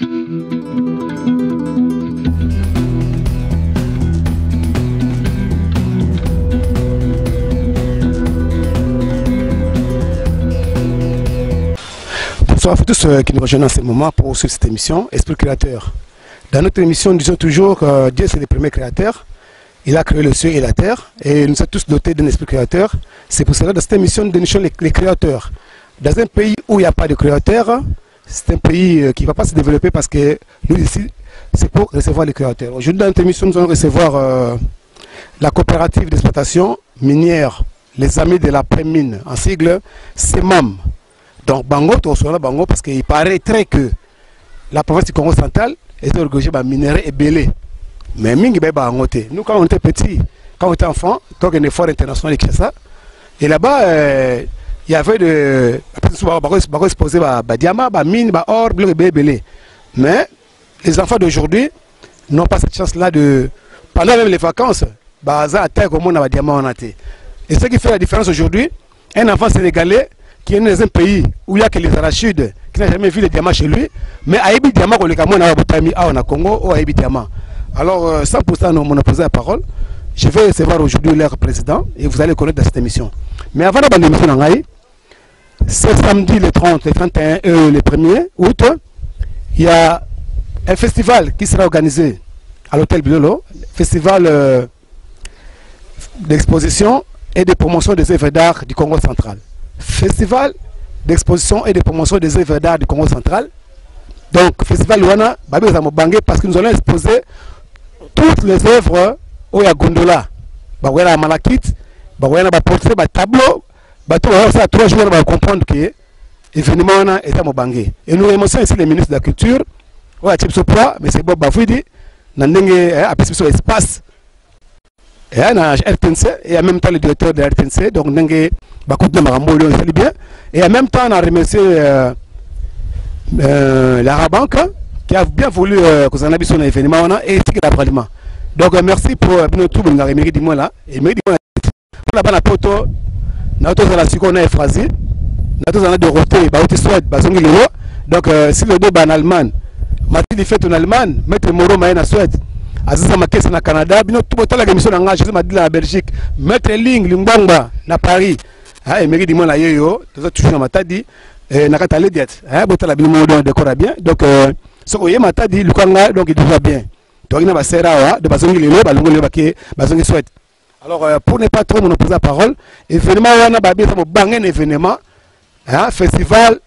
Bonsoir à tous qui nous rejoignent en ce moment pour suivre cette émission Esprit Créateur. Dans notre émission, nous disons toujours que Dieu c'est le premier créateur. Il a créé le ciel et la terre et nous sommes tous dotés d'un esprit créateur. C'est pour cela que dans cette émission, nous dénichons les créateurs. Dans un pays où il n'y a pas de créateurs, c'est un pays qui ne va pas se développer parce que nous ici, c'est pour recevoir les créateurs. Aujourd'hui, dans notre émission, nous allons recevoir la coopérative d'exploitation minière, les amis de la pré-mine, en sigle CEMAM. Donc, Bango, tu reçois Bango parce qu'il paraîtrait que la province du Congo central est orgueilleuse par minerai et belé. Mais Mingi Bango, nous, quand on était petits, quand on était enfant, donc il y a un effort international qui ça. Et là-bas, il y avait de. Bango exposé diamant, mine, or, bleu et belé. Mais les enfants d'aujourd'hui n'ont pas cette chance-là de. Pendant même les vacances, à terre comme on a diamant en athée. Et ce qui fait la différence aujourd'hui, un enfant sénégalais qui est dans un pays où il n'y a que les arachides, qui n'a jamais vu les diamants chez lui, mais à Ibi Diamant, on a au Congo, ou à Ibi Diamant. Alors, 100% on a posé la parole. Je vais recevoir aujourd'hui leur président et vous allez connaître dans cette émission. Mais avant de l'émission, c'est samedi le 30, le 31 et le 1er août, il y a un festival qui sera organisé à l'hôtel Bilolo, festival d'exposition et de promotion des œuvres d'art du Congo central. Festival d'exposition et de promotion des œuvres d'art du Congo central. Donc, festival Luana, parce que nous allons exposer toutes les œuvres où il y a gondola. Il y a malakite, il y a portrait, tableau. Ça 3 jours, on va comprendre que l'événement est à Mobangé. Et nous remercions ici les ministres de la Culture, mais c'est Bob Bafouidi, dans espace. Et il y a RTNC et en même temps le directeur de la RTNC, donc et en même temps on a remercié l'Arabanque qui a bien voulu que vous en ayez sur l'événement et l'agrément. Donc merci pour tout le monde qui dit là et pour la bonne photo nous avons la seconde phrase nous avons de roter donc si le deux en Allemagne Mathilde fait en Allemagne maître Moro Maïna en Suède Aziza Makesi na Canada, bino tout la émission na ngage la Belgique, Maître Ling Limbangba na Paris. Ah et mérite moi la yo, toujours na matadi na katale diet. Ah botala bino mo décora bien. Donc ce que matadi lukanga donc il va bien. Donc il na ba sera de bazongi lelo balongo lelo baké bazongi souhaite. Alors pour ne pas trop me poser la parole, événement wana ba bien mo bangen événement festival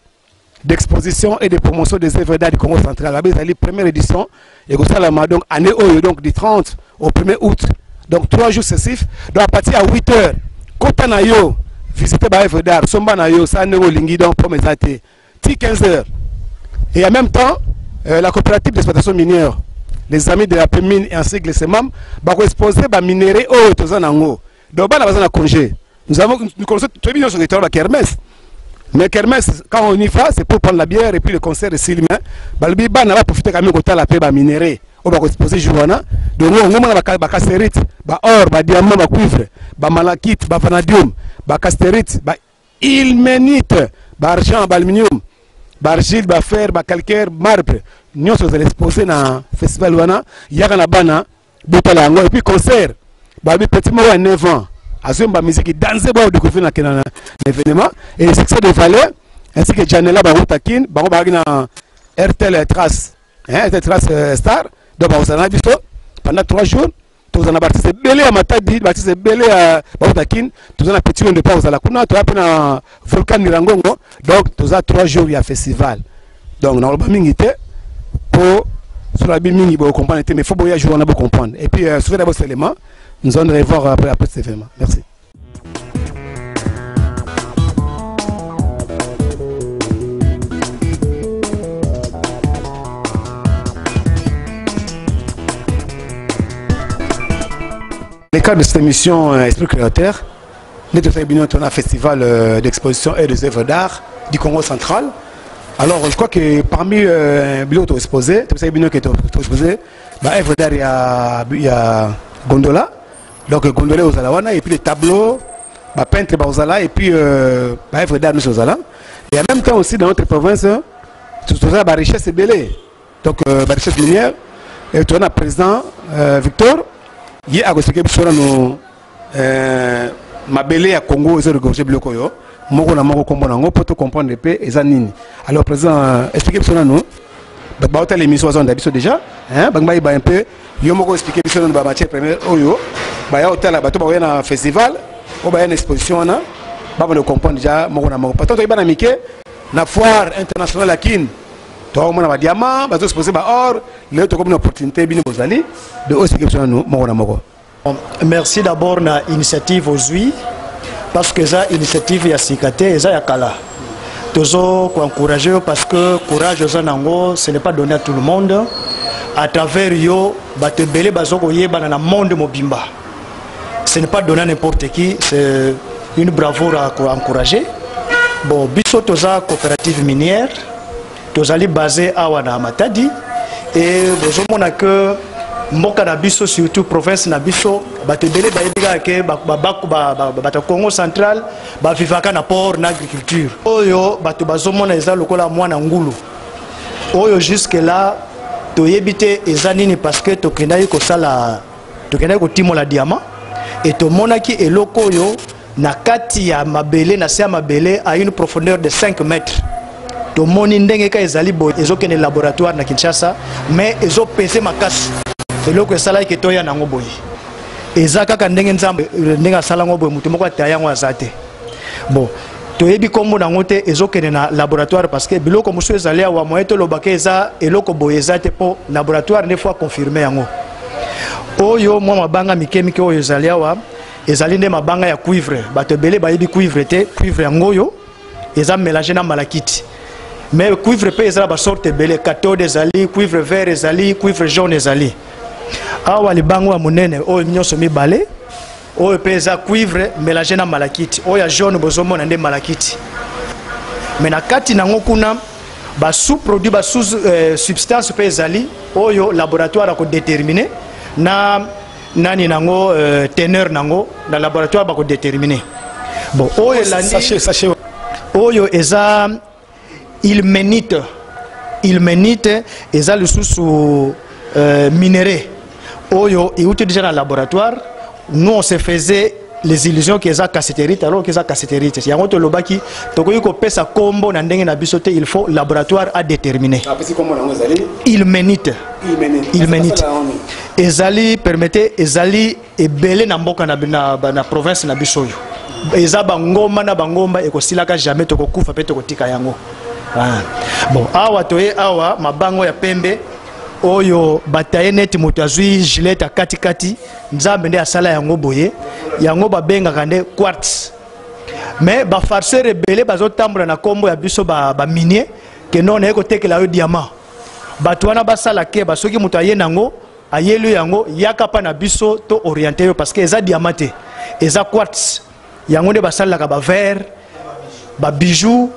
d'exposition et de promotion des œuvres d'art du Congo central. C'est la première édition. Et ça, donc, année donc du 30 au 1er août. Donc 3 jours successifs. Donc à partir de 8 h, Kota na yo, visiter les œuvres d'art, Somba na yo, Sanéo Lingi, donc pour mes athées. 15 h. Et en même temps, la coopérative d'exploitation minière, les amis de la mine et ainsi que les SEMAM, vont exposer les minéraux au Tozanango. Donc là, on a congé. Nous connaissons très bien sur le territoire de Kermès. Mais Kermès, quand on y va, c'est pour prendre la bière et puis le concert de Sylvain. Balbi va profiter quand même de la paix minérée. On va exposer Jouana. Donc on a des castérites, or, diamant, cuivre, malachite, vanadium, castérite, ilménite, argent, aluminium, argile, fer, calcaire, marbre. Nous sommes exposés dans le festival Wana. Il y a un bana, et puis concert. Balbi petit mot à 9 ans. Azumba musique danser pour découvrir dans l'événement et le succès de Valais ainsi que Janela Baroutakin Barobagina RTL Trace RTL Trace Star donc on a vu pendant 3 jours tous en a participé belé à Matadi participé belé à Baroutakin tous en a petit de pause à la Kuna tu as un volcan Nirangongo donc tous a 3 jours il y a festival donc on a pas mingité pour sur la mingi pour comprendre mais faut voyager on a pour comprendre et puis sur d'abord cet élément nous allons revoir après cet événement. Merci. Le cadre de cette émission Esprit Créateur, nous avons un festival d'exposition et des œuvres d'art du Congo central. Alors je crois que parmi les bilots exposés, tout ça qui est exposé, œuvres d'art il y a Gondola. Donc gondolé aux Alawana et puis les tableaux, peintre aux Ala et puis œuvres d'art aux Ala. Et en même temps aussi dans notre province, tout ça la richesse est belle. donc la richesse minière. Et tu as le président Victor, il a expliqué que nous mabele à Congo et regorgé bloco yo. Moko na moko kombo pour te comprendre le pays et nini. Alors président expliquer que nous ba hôtel émission zone d'habitude déjà hein ba un peu yo moko expliquer que nous ba matière première oyo ba ya hôtel ba to ba na festival ou ba une exposition na ba le comprendre déjà moko na moko. Pourtant to ba na mike na foire internationale à Kin. Toi on a diamant ba to exposer ba or le to comme une opportunité bien bozali de aussi que nous moko na moko. Merci d'abord na initiative aujourd'hui parce que ça initiative ya sikate et ça ya kala. Toujours encourager parce que courage aux anango ce n'est pas donné à tout le monde. À travers yo batebele bazoko yeba na monde mobimba. Ce n'est pas donné à n'importe qui, c'est une bravoure à encourager. Bon, biso toza coopérative minière, tozali basé à Wana Matadi et vous avez que mboka na biso surtout province na biso batebele bayebika ke bata Congo central ba vivaka na port na agriculture oyo bato bazomona eza lokola mwana ngulu oyo jusque là toyebite eza nini parce que tokendaki kosala tokendaki kotimola diamant et tomonaki eloko oyo na kati ya mabele na se ya mabele à une profondeur de 5 mètres. Tomoni ndenge ka ezali boy ezokende laboratoire na Kinshasa mais ezopese makasi eloko esala ke toya nango boy ezaka ka ndenge nzambe ndenge asala ngo boy mutu moko ataya ngo azate bon toyebi kombo nango te ezokende na laboratoire parce que biloko musu ezali wa moyeto lobaka eza eloko boy ezate po laboratoire ne fois confirmer yango oyo mwa mabanga mikemike oyo ezali wa ezali nde mabanga ya cuivre bato belé bayebi cuivre te cuivre yango yo eza mélangé na malakiti. Mais cuivre pe ezala ba sorte belé cathode ezali cuivre vert ezali cuivre jaune ezali awa libango ya monene oyo nyonso mibale oyo pe eza cuivre mélangé na malakiti oyo ya jaune bozomona nde malakiti mais na kati nango kuna ba sous-produit ba substance pe ezali oyo laboratoire ako déterminer na nani nango teneur nango na laboratoire ba ko déterminer bon oyo sachet oyo eza ilménite eza le sous minéré oyo et déjà dans le laboratoire nous on se faisait les illusions que ça cassiterite alors que ça cassiterite il y a un autre qui tokoyi ko pesa kombo na ndenge na bisote il faut laboratoire à déterminer ilménite ezali permettez ezali ebele na mboka na province na bisoyo eza bangomba na bangomba ekosilaka jamais tokokufa pe tokotika yango. Bon, awa toye awa mabango ya pembe oyo bataye neti moto azui gilet a kati kati nzambe nde asala yango boye yango babengaka nde quartz mais ba farceur rebele bazotambola na kombo ya biso ba minier ke non eko tekela yo diamant bato wana basala ke basoki moto aye nango ayelu yango yaka pa na biso to orienté yo parce que eza diamant te eza quartz yango nde basalaka ba verre ba bijoux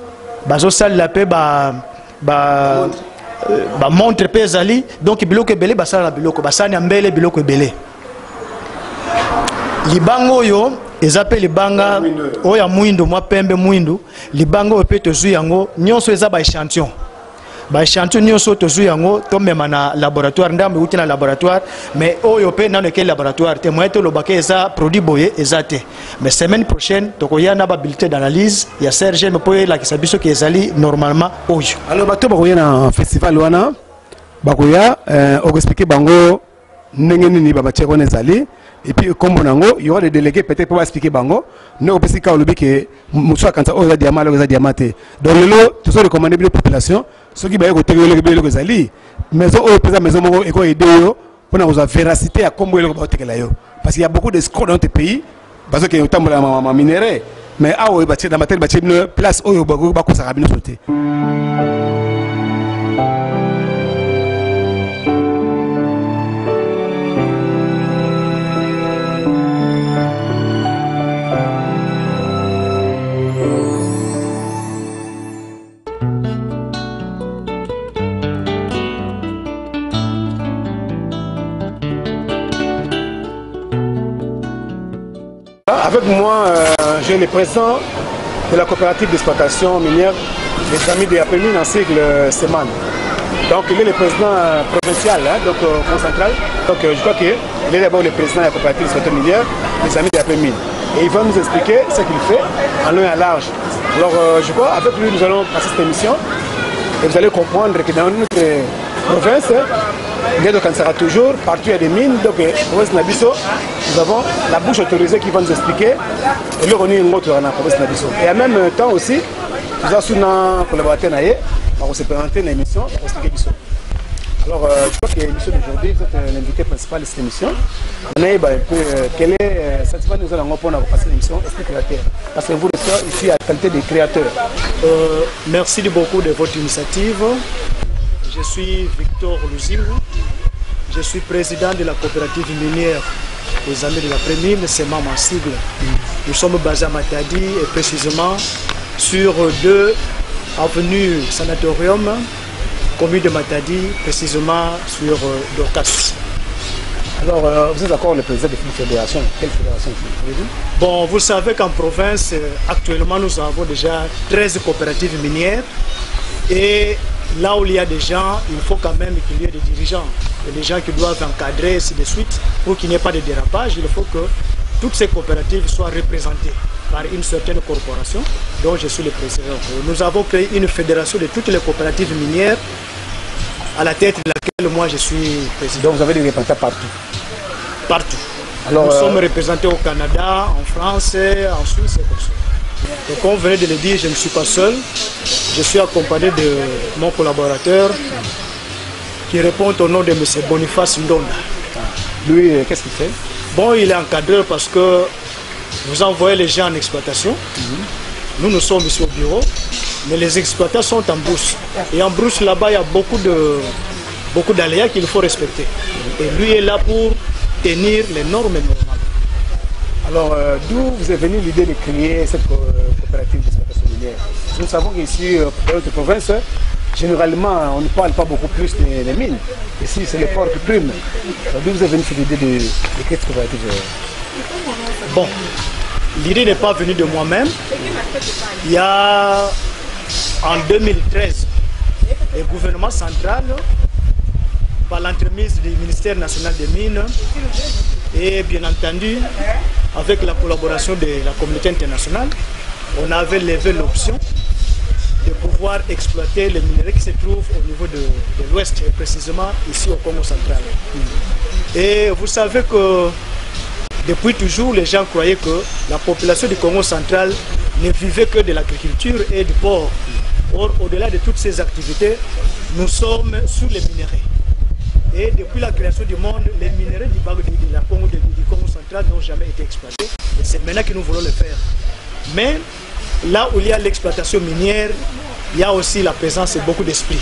bazo sal la pe ba montre pe ezali donc biloko ebele basala na biloko basani ya mbele biloko ebele libango yo eza pe libanga oya mwindu mwa pembe mwindu libango pe tozui yango nyonso eza ba échantillon nyonso tozui yango tomema na laboratoire ndambe uti na laboratoire mais oyo pe nano ke laboratoire te moyeto lobaka eza produit boye eza te mais semaine prochaine tokoya na ba bulletin d'analyse ya Serge me poye la kisabiso ke ezali normalement oyo alors bato bakoya na festival wana bakoya on expliquer bango ndenge nini ba batie kone ezali et puis comme nango il y aura des délégués peut-être pour expliquer bango ne au pesika olobi ke muso akanta oyo diamant lo eza diamanté donc lelo tout ça recommander la population ceux qui baye ko tegelo ke belo ezali maison oyo pesa maison moko eko aider yo pour na ko véracité à kombo eloko ba tekela yo parce qu'il y a beaucoup de scores dans tes pays parce que otambola ma minéré mais awo ba tie dans matel ba tie place oyo ba ko saka bino sauter. Avec moi, j'ai le président de la coopérative d'exploitation minière, les amis de la première en cycle Seman. Donc il est le président provincial, hein, donc Congo central. Donc je crois qu'il est d'abord le président de la coopérative des secteurs miniers, les amis de la mine. Et il va nous expliquer ce qu'il fait en long et en large. Alors je crois avec lui nous allons passer cette émission et vous allez comprendre que dans notre province, il sera toujours, partout il y a des mines, donc province Nabiso, nous avons la bouche autorisée qui va nous expliquer et le revenu est autre dans la province Nabiso. Et en même temps aussi, nous avons un collaborateur, on va se présenter dans l'émission, on va expliquer Biso. Alors, je crois que l'émission d'aujourd'hui, vous êtes l'invité principal de cette émission. On a un peu quel est sentiment nous allons pour passer l'émission créateur. Parce que vous êtes ici à la qualité de créateur. Merci beaucoup de votre initiative. Je suis Victor Luzingu. Je suis président de la coopérative minière des Amis de la Première, c'est ma sigle. Nous sommes basés à Matadi et précisément sur 2 avenues Sanatorium, commune de Matadi, précisément sur Dorcas. Alors, vous êtes encore le président de une fédération. Quelle fédération vous? Bon, vous savez qu'en province, actuellement, nous avons déjà 13 coopératives minières. Et là où il y a des gens, il faut quand même qu'il y ait des dirigeants. Il y a des gens qui doivent encadrer, ainsi de suite. Pour qu'il n'y ait pas de dérapage, il faut que toutes ces coopératives soient représentées par une certaine corporation dont je suis le président. Nous avons créé une fédération de toutes les coopératives minières à la tête de laquelle moi je suis président. Donc vous avez des représentants partout? Partout. Alors, nous sommes représentés au Canada, en France, en Suisse et comme ça. Et comme vous venez de le dire, je ne suis pas seul. Je suis accompagné de mon collaborateur qui répond au nom de M. Boniface Ndonda. Lui, qu'est-ce qu'il fait? Bon, il est encadreur parce que vous envoyez les gens en exploitation. Nous, nous sommes ici au bureau, mais les exploitants sont en brousse. Et en brousse, là-bas, il y a beaucoup d'aléas qu'il faut respecter. Et lui est là pour tenir les normes normales. Alors, d'où vous est venue l'idée de créer cette coopérative d'exploitation minière? Nous savons qu'ici, dans notre province, généralement, on ne parle pas beaucoup plus des mines. Ici, c'est le port qui prime. D'où vous est venue cette idée de créer cette coopérative? Bon, l'idée n'est pas venue de moi-même. Il y a, en 2013, le gouvernement central, par l'entremise du ministère national des Mines, et bien entendu, avec la collaboration de la communauté internationale, on avait levé l'option de pouvoir exploiter les minerais qui se trouvent au niveau de l'Ouest, et précisément ici au Congo central. Et vous savez que depuis toujours, les gens croyaient que la population du Congo central ne vivait que de l'agriculture et du port. Or, au-delà de toutes ces activités, nous sommes sur les minéraux. Et depuis la création du monde, les minéraux du Congo central n'ont jamais été exploités. Et c'est maintenant que nous voulons le faire. Mais là où il y a l'exploitation minière, il y a aussi la présence de beaucoup d'esprits.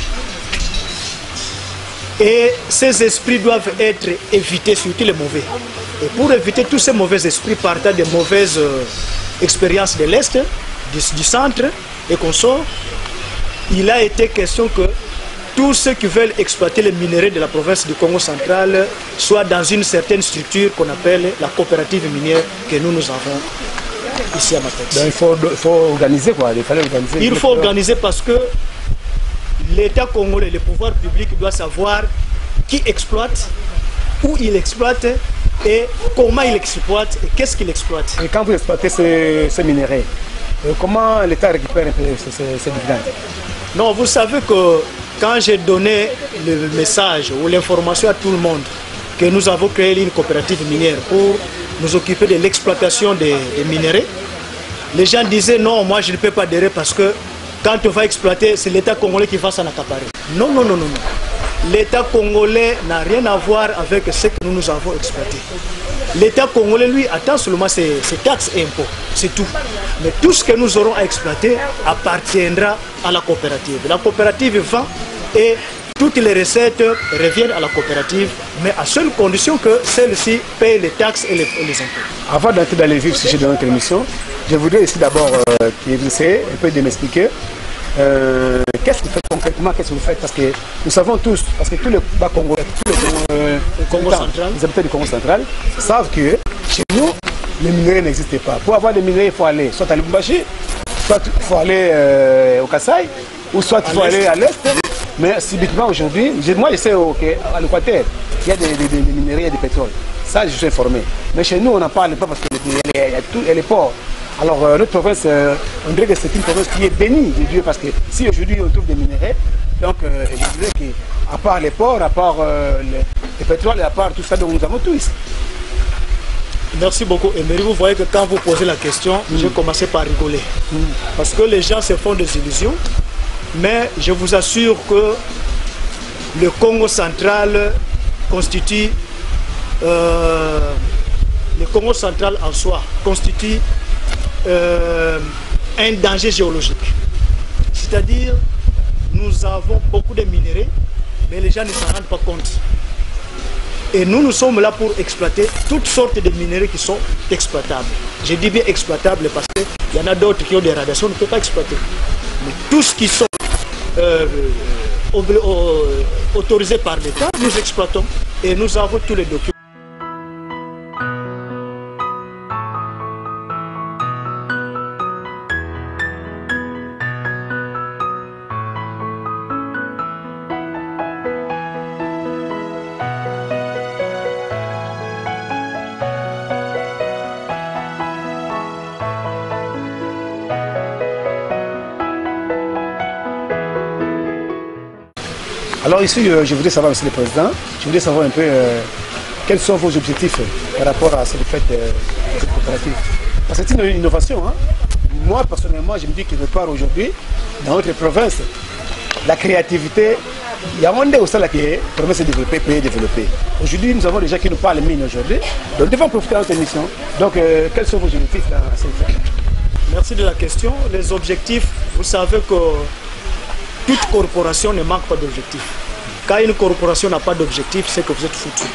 Et ces esprits doivent être évités, surtout les mauvais. Et pour éviter tous ces mauvais esprits partant des mauvaises expériences de l'Est, du centre et consorts, il a été question que tous ceux qui veulent exploiter les minerais de la province du Congo central soient dans une certaine structure qu'on appelle la coopérative minière que nous avons ici à Matadi. Il faut organiser quoi, il faut organiser parce que l'État congolais, le pouvoir public doit savoir qui exploite, où il exploite et comment il exploite et qu'est-ce qu'il exploite. Et quand vous exploitez ces minéraux, comment l'État récupère ces dividendes? Non, vous savez que quand j'ai donné le message ou l'information à tout le monde que nous avons créé une coopérative minière pour nous occuper de l'exploitation des minéraux, les gens disaient non, moi je ne peux pas adhérer parce que quand on va exploiter, c'est l'État congolais qui va s'en accaparer. Non, non, non, non, non. L'État congolais n'a rien à voir avec ce que nous avons exploité. L'État congolais, lui, attend seulement ses taxes et impôts, c'est tout. Mais tout ce que nous aurons à exploiter appartiendra à la coopérative. La coopérative vend et toutes les recettes reviennent à la coopérative, mais à seule condition que celle-ci paye les taxes et les impôts. Avant d'entrer dans les vifs sujets de notre émission, je voudrais ici d'abord que vous essayez un peu de m'expliquer qu'est-ce que vous faites concrètement, qu'est-ce que vous faites, parce que nous savons tous, parce que tous les bas Congolais, tous les habitants du Congo central savent que chez nous, les minerais n'existent pas. Pour avoir des minerais, il faut aller soit à Lubumbashi, soit il faut aller au Kasaï, ou soit il faut aller à l'Est, Mais subitement aujourd'hui, moi je sais qu'à l'Équateur, il y a des minerais, il y a du pétrole. Ça, je suis informé. Mais chez nous, on n'en parle pas parce qu'elle est pauvre. Alors, notre province, on dirait que c'est une province qui est bénie de Dieu parce que si aujourd'hui on trouve des minéraux, donc je dirais qu'à part les ports, à part le pétrole et à part tout ça, donc nous avons tout ici. Merci beaucoup. Et Emery, vous voyez que quand vous posez la question, j'ai commencé par rigoler. Parce que les gens se font des illusions. Mais je vous assure que le Congo central constitue, le Congo central en soi constitue un danger géologique. C'est-à-dire, nous avons beaucoup de minéraux, mais les gens ne s'en rendent pas compte. Et nous sommes là pour exploiter toutes sortes de minéraux qui sont exploitables. Je dis bien exploitables parce qu'il y en a d'autres qui ont des radiations, on ne peut pas exploiter. Mais tout ce qui sont autorisés par l'État, nous exploitons. Et nous avons tous les documents. Alors ici, je voudrais savoir, Monsieur le Président, je voudrais savoir un peu quels sont vos objectifs par rapport à cette fête de cette coopérative. Parce que c'est une innovation. Hein. Moi, personnellement, je me dis que je pars aujourd'hui dans notre province. La créativité, il y a un monde aussi là qui est province développée, pays développé. Aujourd'hui, nous avons des gens qui nous parlent mine aujourd'hui. Donc, nous devons profiter de notre émission. Donc, quels sont vos objectifs dans cette fête? Merci de la question. Les objectifs, vous savez que toute corporation ne manque pas d'objectifs. Quand une corporation n'a pas d'objectif, c'est que vous êtes foutu.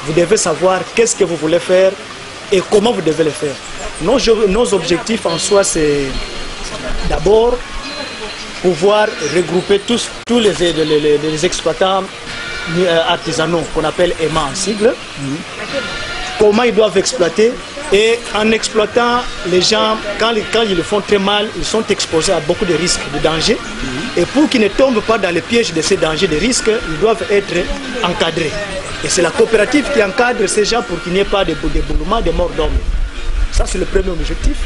Vous devez savoir qu'est-ce que vous voulez faire et comment vous devez le faire. Nos objectifs en soi, c'est d'abord pouvoir regrouper tous les exploitants artisanaux qu'on appelle EMA en sigle. Comment ils doivent exploiter. Et en exploitant, les gens, quand ils le font très mal, ils sont exposés à beaucoup de risques, de dangers. Et pour qu'ils ne tombent pas dans les pièges de ces dangers, de risques, ils doivent être encadrés. Et c'est la coopérative qui encadre ces gens pour qu'il n'y ait pas de boulements, de morts d'hommes. Ça, c'est le premier objectif.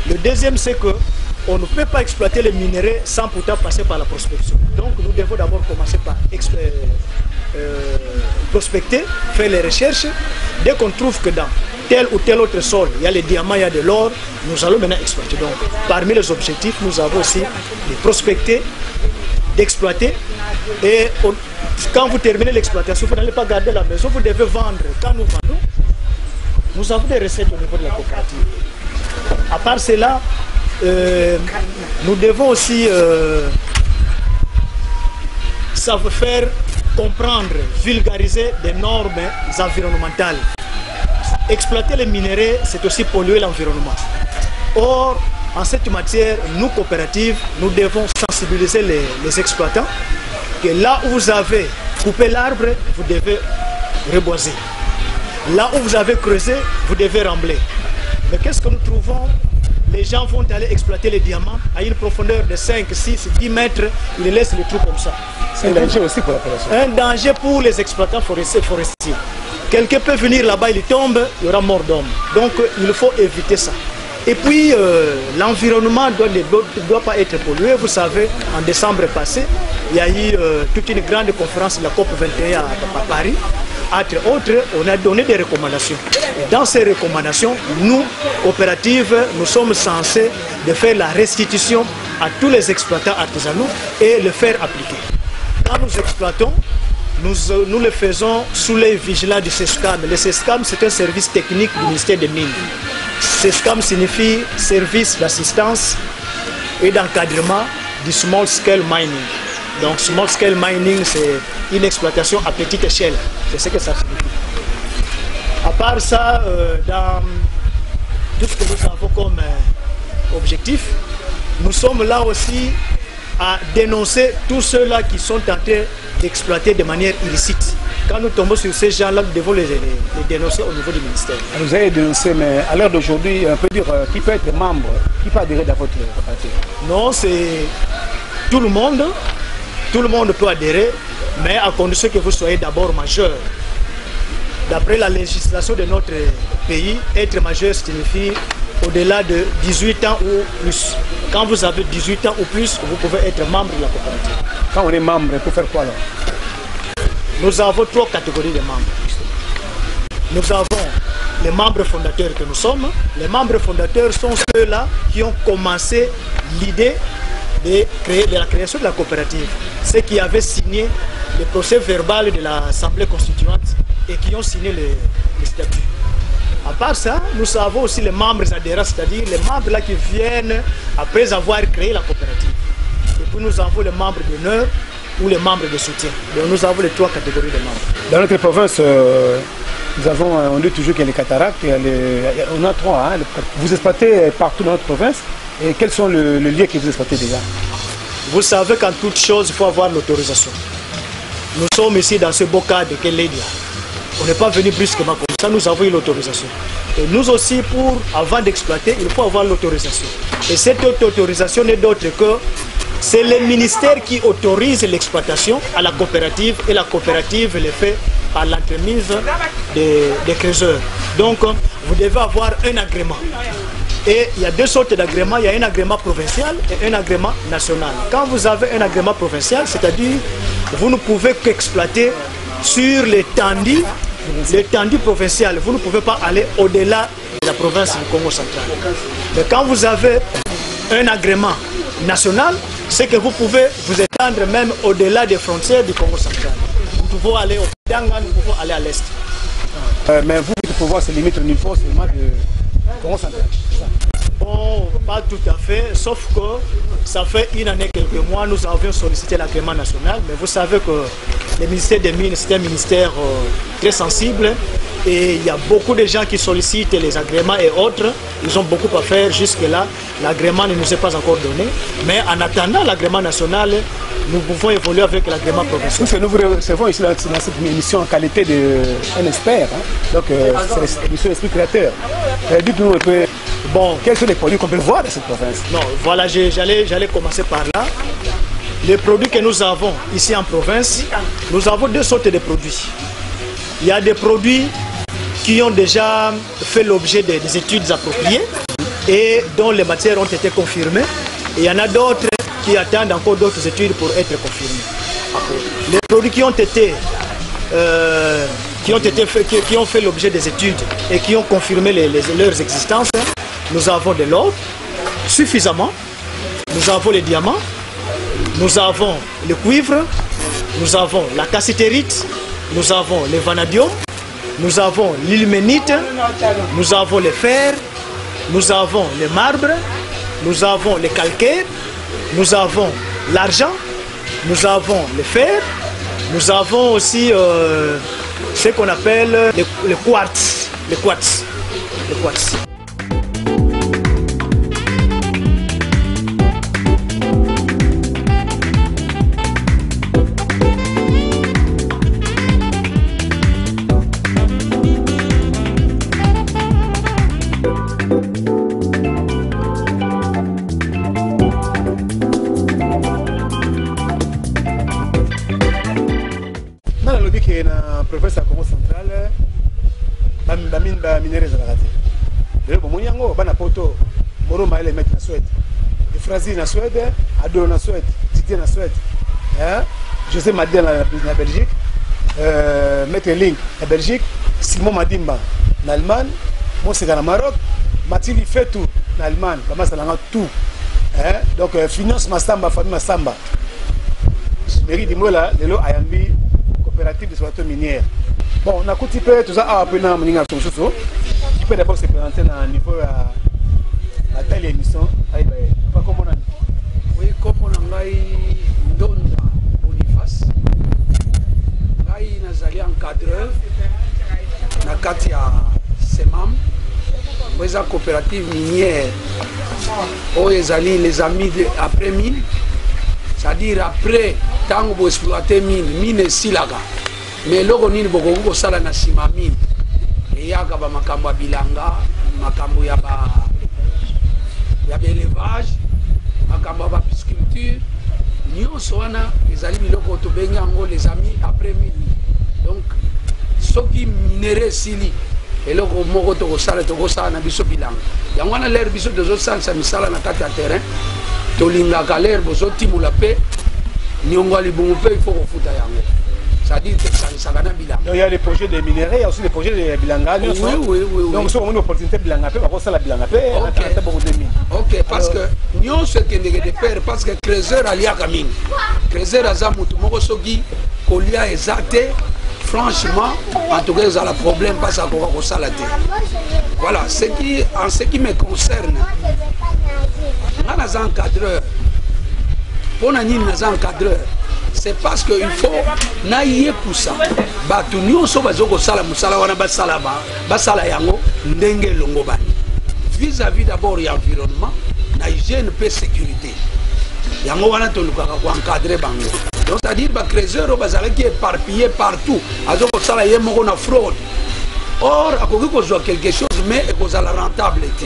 Le deuxième, c'est qu'on ne peut pas exploiter les minéraux sans pourtant passer par la prospection. Donc, nous devons d'abord commencer par prospecter, faire les recherches. Dès qu'on trouve que dans tel ou tel autre sol, il y a les diamants, il y a de l'or, nous allons maintenant exploiter. Donc, parmi les objectifs, nous avons aussi de prospecter, d'exploiter. Et quand vous terminez l'exploitation, vous n'allez pas garder la maison, vous devez vendre. Quand nous vendons, nous avons des recettes au niveau de la coopérative. À part cela, nous devons aussi savoir faire comprendre, vulgariser des normes environnementales. Exploiter les minéraux, c'est aussi polluer l'environnement. Or, en cette matière, nous, coopératives, nous devons sensibiliser les exploitants que là où vous avez coupé l'arbre, vous devez reboiser. Là où vous avez creusé, vous devez rembler. Mais qu'est-ce que nous trouvons? Les gens vont aller exploiter les diamants à une profondeur de 5, 6, 10 mètres, ils laissent le trou comme ça. C'est un danger aussi pour la population. Un danger pour les exploitants forestiers. Quelqu'un peut venir là-bas, il tombe, il y aura mort d'homme. Donc il faut éviter ça. Et puis l'environnement ne doit pas être pollué. Vous savez, en décembre passé, il y a eu toute une grande conférence de la COP 21 à Paris. Entre autres, on a donné des recommandations. Et dans ces recommandations, nous, coopératives, nous sommes censés de faire la restitution à tous les exploitants artisanaux et le faire appliquer. Quand nous exploitons, nous le faisons sous les vigilants du SESCAM. Le SESCAM, c'est un service technique du ministère des Mines. SESCAM signifie service d'assistance et d'encadrement du small scale mining. Donc small scale mining, c'est une exploitation à petite échelle. C'est ce que ça signifie. À part ça, dans tout ce que nous avons comme objectif, nous sommes là aussi à dénoncer tous ceux-là qui sont en train d'exploiter de manière illicite. Quand nous tombons sur ces gens-là, nous devons les dénoncer au niveau du ministère. Vous avez dénoncé, mais à l'heure d'aujourd'hui, on peut dire qui peut être membre, qui peut adhérer dans votre coopérative? Non, c'est tout le monde tout le monde peut adhérer, mais à condition que vous soyez d'abord majeur. D'après la législation de notre pays, être majeur signifie au-delà de 18 ans ou plus. Quand vous avez 18 ans ou plus, vous pouvez être membre de la coopérative. Quand on est membre, pour faire quoi alors? Nous avons 3 catégories de membres. Nous avons les membres fondateurs que nous sommes. Les membres fondateurs sont ceux-là qui ont commencé l'idée de la création de la coopérative. Ceux qui avaient signé le procès verbal de l'Assemblée constituante et qui ont signé les statuts. À part ça, nous avons aussi les membres adhérents, c'est-à-dire les membres là qui viennent après avoir créé la coopérative. Et puis nous avons les membres d'honneur ou les membres de soutien. Donc nous avons les 3 catégories de membres. Dans notre province, nous avons, on dit toujours qu'il y a les cataractes, on a 3. Hein, vous exploitez partout dans notre province. Et quels sont les lieux que vous exploitez déjà? Vous savez qu'en toute chose, il faut avoir l'autorisation. Nous sommes ici dans ce beau cadre de Kélédia. On n'est pas venu brusquement comme ça, nous avons eu l'autorisation. Et nous aussi, avant d'exploiter, il faut avoir l'autorisation. Et cette autorisation n'est d'autre que c'est le ministère qui autorise l'exploitation à la coopérative et la coopérative le fait par l'entremise des créateurs. Donc, vous devez avoir un agrément. Et il y a 2 sortes d'agréments. Il y a un agrément provincial et un agrément national. Quand vous avez un agrément provincial, c'est-à-dire vous ne pouvez qu'exploiter sur l'étendue provincial. Vous ne pouvez pas aller au-delà de la province du Congo central. Mais quand vous avez un agrément national, c'est que vous pouvez vous étendre même au-delà des frontières du Congo central. Nous pouvons aller au Danga, nous pouvons aller à l'est. Mais vous, votre pouvoir se limite au niveau seulement de Congo central. Bon, pas tout à fait, sauf que ça fait une année, quelques mois, nous avions sollicité l'agrément national, mais vous savez que le ministère des Mines, c'est un ministère très sensible et il y a beaucoup de gens qui sollicitent les agréments et autres. Ils ont beaucoup à faire jusque-là. L'agrément ne nous est pas encore donné, mais en attendant l'agrément national, nous pouvons évoluer avec l'agrément provincial. Parce que nous vous recevons ici dans cette émission en qualité d'un expert, hein? Donc c'est l'émission Esprit Créateur. Dites-nous un peu, bon, quels sont les produits qu'on peut voir dans cette province? Non, voilà, j'allais commencer par là. Les produits que nous avons ici en province, nous avons 2 sortes de produits. Il y a des produits qui ont déjà fait l'objet des études appropriées et dont les matières ont été confirmées. Et il y en a d'autres qui attendent encore d'autres études pour être confirmés. Les produits qui ont fait l'objet des études et qui ont confirmé leurs existences, nous avons de l'or suffisamment, nous avons les diamants, nous avons le cuivre, nous avons la cassitérite, nous avons le vanadium, nous avons l'ilménite, nous avons le fer, nous avons le marbre, nous avons le calcaire, nous avons l'argent, nous avons le fer, nous avons aussi ce qu'on appelle le quartz. Le quartz. Le quartz. Province ya Congo centrale bamine baminere ezalaka te lelo bomoni yango bana poto Moro Maele mec na Suède, Efrazi na Suède, Ado na Suède, Didier na Suède, José Madel na Belgique, Maître Link na Belgique, Simon Madimba na Allemagne, Moseka na Maroc, Mathilde Fetou na Allemagne, bamasalanga tout. Donc finance Masamba, famille Masamba. Mairie Dimola lelo ayambi coopérative de exploitation minière. Bon, on a un petit peu tout ça à appeler dans mon ingénieur. Tu peux d'abord se présenter à un niveau à telle émission. Pas comme on a. Oui, comme on a Ndonda Boniface. Ngai nazali encadreur na kati ya Semam. Une coopérative minière. Oh, ezali les amis après mine. C'est-à-dire après tant que vous exploitez mine silaga. Mais logo nini boko ko sala na sima mine. Et yaka ba makambo bilanga, makambo ya élevage, makambo ya pisciculture, nyonso wana ezali biloko tobengi yango les amis après minuit. Donc soki minere esili eloko moko tokosala na biso bilanga yango wana lere biso tozosalisa misala na kati ya terrain tolingaka lere bozotimula mpe niongo ya libungu mpe il faut kofuta yango. C'est-à-dire que ça va dans bilan. Il y a les projets de minerais, il y a aussi les projets de bilanga. Oui. Donc, si on a une opportunité de bilanga, on va faire la bilanga. Ok, parce que nous, ce qui est de faire, parce que Crézeur a lié à Camille. Crézeur a Zamoutou, Morosogi, Kolia et Zate, franchement, en tout cas, ils ont le problème parce qu'on va faire la terre. Voilà, en ce qui me concerne, on a un encadreur. Pour nous, on a un encadreur. C'est parce qu'il faut naïe pour ça. Batu nyonso bazoko sala musala wana basala yango ndenge longo bani. Vis-à-vis d'abord de l'environnement, na hygiène et sécurité. Yango wana tolukaka ko encadrer bango. Donc c'est-à-dire ba Crézeur bazala qui est éparpillé partout. Azoko sala yemoko na fraude. Or akoki kozwa quelque chose mais ekozala rentabilité.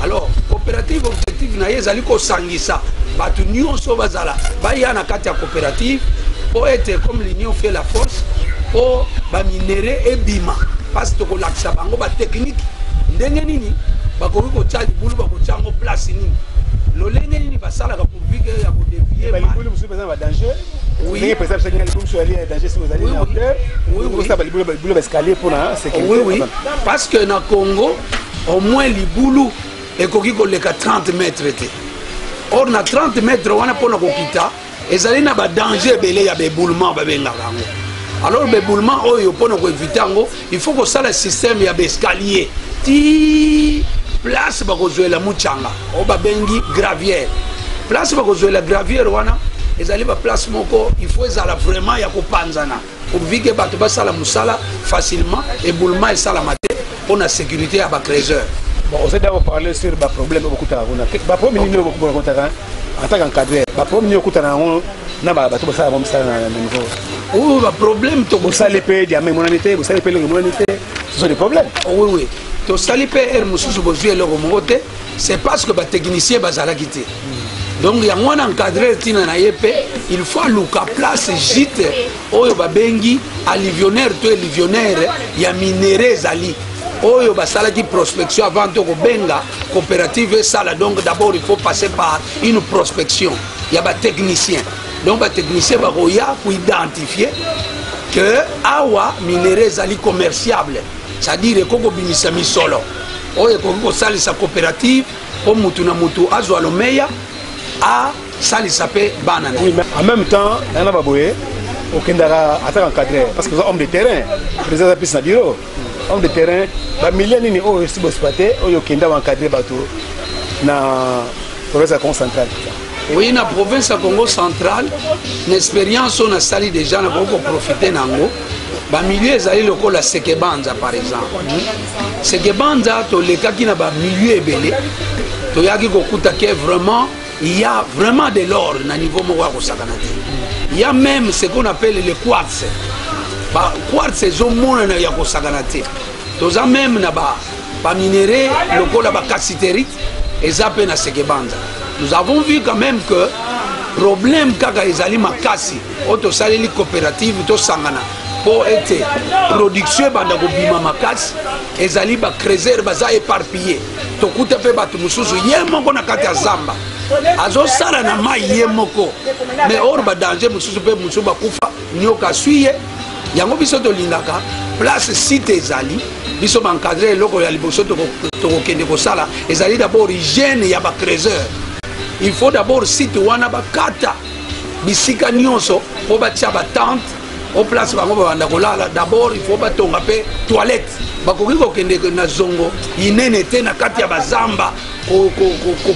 Alors coopérative objectif na yezali ko sangisa. Batu nyonso bazala baya na kati ya coopérative pour être comme l'union fait la force pour ba minerer et bima parce que kolakisa bango ba technique ndenge nini bakoki ko tshali bulu ba ko tsango place nini lolenge nini basala ka pour vike ya ko dévier ba bulu musu ba danger oui par exemple ça ngeli bulu so ali danger si vous allez en terre oui ça ba bulu ba escalier pour la sécurité oui parce que na Congo au moins libulu ekoki ko leka 30 mètres té. Or na 30 mètres wana pona kokita ezali na ba danger belé ya béboulement babengaka yango. Alors béboulement oyo pona ko éviter yango il faut que ça le système ya escalier ti place ba ko zoela muchanga o babengi gravière place ba ko zoela gravière wana ezali ba place moko il faut ezala vraiment ya ko panzana pour vike bato basala musala facilement éboulement et sala maté pour la sécurité à ba Crézeur. Bon, on s'est d'abord parlé sur le problème de beaucoup de temps. Premier niveau en tant qu'encadré, le premier niveau de oui, le problème, vous savez payer des monanités, vous savez payer les monanités, ce sont des problèmes. Oui. Tu savez payer c'est parce que les techniciens sont quittés. Donc, il y a un encadré il faut que la place gîte, il y a livionnaire, il y a minéraux. Oyo basala qui prospection avant de benga coopérative et ça donc d'abord il faut passer par une prospection. Il y a des techniciens. Donc les techniciens va pour identifier que awa minéraux ali commerciable. C'est-à-dire koko binisa mi solo. Oyo koko sali sa coopérative au mutu na mutu azwa lo meya a sali sape banana. Oui, mais en même temps, il y a baboye au Kendara attaque encadré parce que vous êtes homme de terrain, président de la bureau. Homme de terrain, ba millions ni o si bospaté o yo kenda encadrer bateau na province à Congo centrale. Oui, na province à Congo centrale, l'expérience on a sali déjà na beaucoup profiter nango. Ba milieu ezali loko la Sekebanza par exemple. Sekebanza to le kaki na ba milieu ebele. To yaki kokuta ke vraiment il y a vraiment de l'or na niveau moko ko sakanate. Il y a même ce qu'on appelle le quartz. Quartz ezomona na ya kosakana te toza même na ba minéraux lokola ba cassiterite ezape na Sekebanza. Nous avons vu quand même que problème kaka ezali makasi auto saleli coopérative to sangana pour être production banda ko bima makasi ezali ba Crézeur baza éparpillé to kuta pe batu mususu yemoko na kati ya zamba azo sala na mai yemoko mais or ba danger mususu pe mususu ba kufa nyoka suye. Yango biso to lingaka place site ezali biso encadré loko ya liboso to kende ko sala ezali d'abord hygiène ya ba Crézeur. Il faut d'abord site wana ba kata bisika nyonso po ba tia ba tente au place bango banda kolala d'abord il faut ba tonga pe toilette bakoki ko kende na zongo inene te na kati ya bazamba ko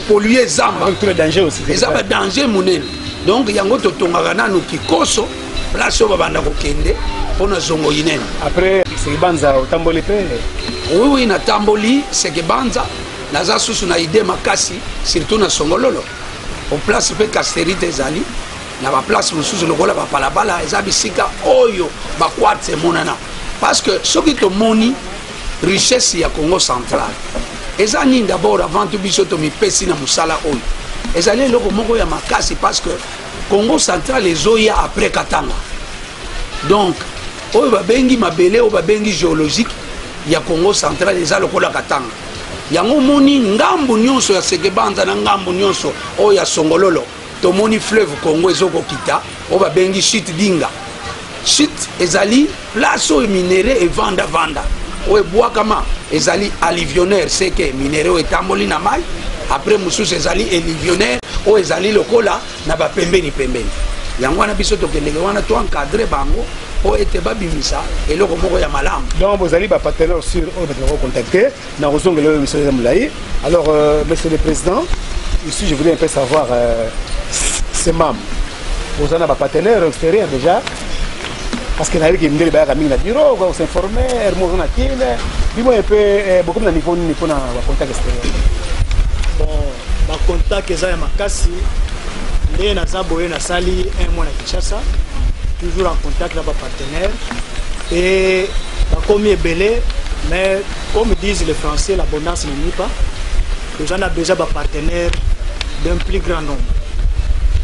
polluer zamba tout le danger aussi ça ba danger munene donc yango to tonga nanu kikoso place oyo babanda kokende mpona zongo inene. Après Sekebanza otamboli pe? Oui, natamboli Sekebanza naza susu na idée makasi surtout na Songololo au place pe casterite ezali na ba place mosusu lokola ba balabala eza bisika oyo ba quartz monana parce que soki tomoni richesse ya Congo central eza nini d'abord avant tout biso to mipesi na musala oyo ezali eloko moko ya makasi parce que Congo central ezoya après Katanga. Donc oyo babengi mabele oyo babengi géologique ya Congo central eza lokola Katanga. Yango moni ngambu nyonso ya Sekebanza na ngambu nyonso oyo ya Songololo tomoni fleuve Congo ezoko kita oyo babengi chute dinga. Chute ezali place oyo minéré et vanda oyo bwakama ezali alluvionnaire c'est que minéré oyo etamboli na mai après mususu ezali alluvionnaire oyo ezali lokola na bapembeni yango wana biso tokendeke wana to encadrer bango po ete babimisa eloko moko ya malamu. Donc vous allez partenaire sur vous contacter na rozongelo monsieur Moulaye. Alors monsieur le président, ici je voulais un peu savoir ces membres. Vous en avez partenaire extérieur déjà parce que na qui me dit ba ka mingi na bureau on s'informer hermoso na kile dis-moi un peu beaucoup na niveau na contact extérieur. Bon ba contact eza ya makasi ndé na zaboye na sali un mois na Kinshasa toujours en contact avec nos partenaires et comme ebele mais comme disent les Français l'abondance ne nuit pas. Nous avons besoin de partenaires d'un plus grand nombre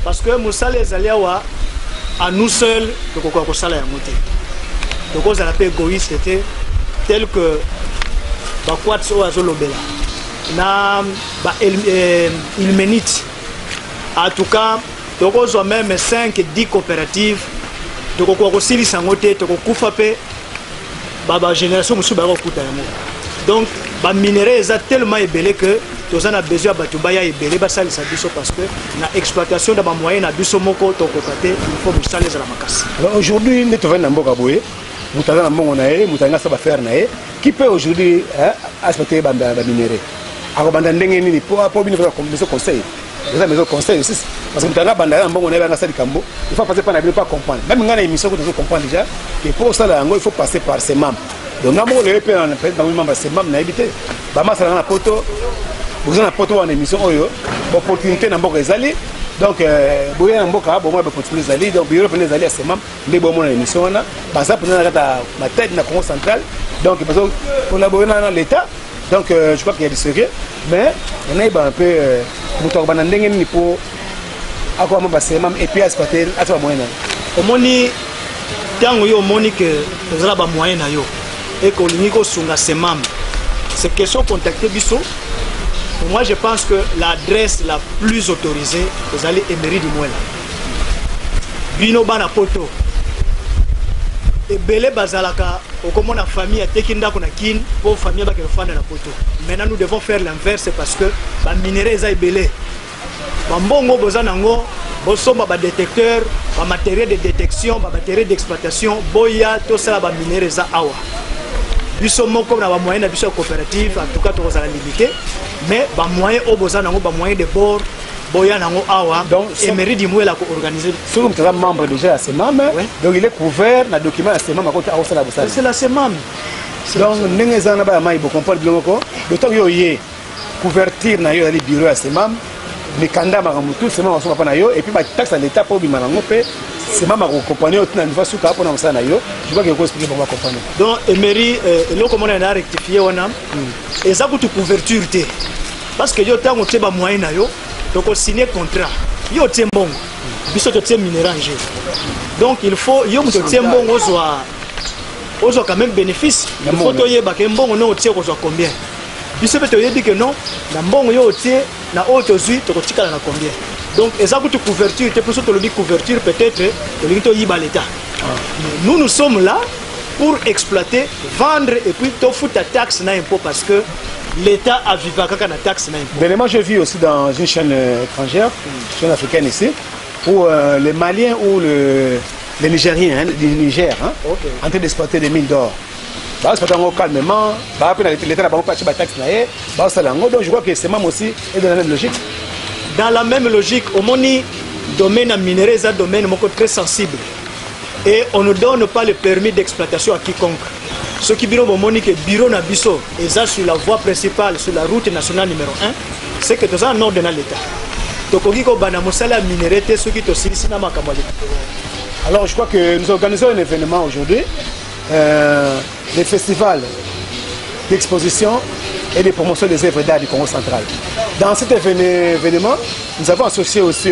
parce que Moussa les aliawa à nous seuls de quoi ça la monter donc on a appelé égoïste était tel que bakwat so azolobela na ba il ménite en tout cas donc on a même 5 10 coopératives donc on a aussi sangote to kufa pe ba génération musu ba kuta yango donc ba minerais est tellement ébélé que nous avons besoin de batubaya ébélé ba salisa biso parce que na exploitation de ba moyen na biso moko to kokate il faut musaler za la makasi. Alors aujourd'hui nous devons na mboka boye mutanga na mbongo na ye mutanga sa ba faire na ye qui peut aujourd'hui aspecter ba minerais ako banda ndenge nini po bino comme des conseils des maisons conseils aussi parce que mutanga banda na mbongo na ye ba sali kambo il faut passer par na pas comprendre même ngana émission que nous comprendre déjà que pour ça là il faut passer par ses membres donc na mo le EP on peut dans membres ses membres na habité ba masala na poto vous en poto en émission oyo opportunité na mboka ezali donc boya na mboka bo mo ba continuer ezali donc bureau pene ezali à ses membres ndé bo mo na émission wana basa pena na kata ma tête na Congo central donc parce que collaborer dans l'état donc je crois qu'il y a du sérieux mais on est un peu muto ba ndenge ni pour akwa mo ba ses membres et puis aspecter atwa moyen au moni tango yo moni que ezala ba moyen na yo et que l'unique sunga ses membres c'est question contacter biso. Moi, je pense que l'adresse la plus autorisée, vous allez Emery du Mouela. Bino bana poto. Et belé bazalaka, au comme la famille a tekinda kona kin, pour famille ba kelfana na poto. Maintenant, nous devons faire l'inverse parce que ba minerais za belé. Ba mbongo bozanango, bosomba ba détecteur, ba matériel de détection, ba matériel d'exploitation, boya to sala ba minerais za awa. Biso moko na ba moyen na biso coopérative en tout cas to za limité mais ba moyen au besoin nango ba moyen de bord boya nango awa donc Emery di Mouela ko organiser sur comme tu es membre déjà à ces membres donc il est couvert na document à ces membres côté à la bossa c'est la ces membres donc ndenge za na ba mai bo comprendre bien ko d'autant yo yé couverture na yo ali bureau à ces membres mikanda makamutu c'est membres sont pas na yo et puis ba taxe à l'état pour bima nango pe c'est même à compagnie au niveau souka pour nous ça na yo je vois que vous expliquer pour compagnie donc Emery le comment on a rectifié wana et ça pour couverture té parce que yo tango te ba moyen na yo donc signer contrat yo te mbongo biso te minéral en jeu donc il faut yo mo te mbongo ozo quand même bénéfice il faut to yeba ke mbongo no te ko combien biso peut te dire que non na mbongo yo te na auto zui to ko tikala na combien. Donc, ça coûte couverture, tu peux te dire couverture peut-être, l'État. Nous sommes là pour exploiter, vendre et puis tu fous ta taxe na impôt parce que l'État a vécu la taxe na impôt. Moi, j'ai vu aussi dans une chaîne étrangère, une chaîne africaine ici, où les Maliens ou les Nigériens, du Niger, en train d'exploiter des mines d'or. Bah, c'est pas calmement, bah, l'État n'a pas passé la taxe na bah, ça donc je crois que c'est même aussi dans la même logique. Dans la même logique, au moni domaine minerai est un domaine très sensible et on ne donne pas le permis d'exploitation à quiconque. Ce qui est au moni que bureau na biso et ça sur la voie principale sur la route nationale numéro 1, c'est que tu as un ordre dans l'État. Donc on dit que bana mosala minerai te ce qui te sili na makamali. Alors je crois que nous organisons un événement aujourd'hui, des festivals d'exposition et de promotion des œuvres d'art du Congo central. Dans cet événement, nous avons associé aussi